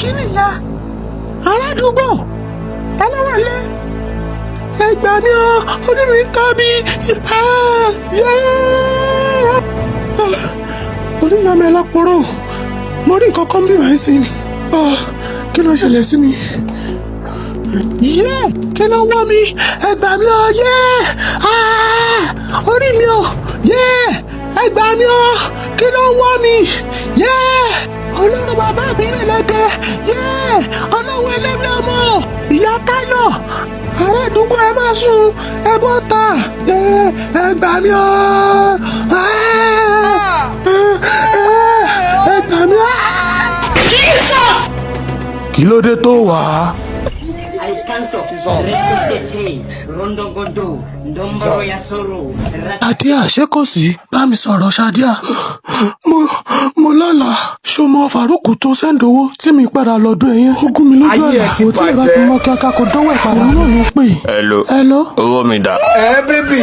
Kí nìyẹn? Aládùúgbò tálọ́wọ́ lé. Ẹ gbà mí o, orí mi ń ká mi. Orí ìyá mi lápòrò. Mo rí nǹkan kan bí wàá sí ni. Kí ló ṣẹlẹ̀ sí mi? Kí ló wọ́ mi? Ẹ gbà mí o, orí mi o, ẹ gbà mí o, kí ló wọ́ mi? Ọlọ́run bàbá mi ẹlẹ́dẹ̀, ọlọ́run ẹlẹ́dẹ̀ ọmọ, ìyá Káyọ̀, ará àdúgbò ẹ máa sùn, ẹ bọ́ ta, ẹ gbà mí o, ẹ gbà mí o. Kí ló dé tó wá? Ṣadíà, ṣé kò sí? Bá mi sọ̀rọ̀ Ṣadíà. Mo lọ́la ṣó mọ Fàrúkù tó sẹ́ńdowó tí mi padà lọ́dún ẹ̀yẹn. Ó gún mi lójú ọ̀la. Kò tí ì bá ti mọ kíákà kò dánwò ìpàdé náà ló pè. Hello. Owó mi dà. Bébì.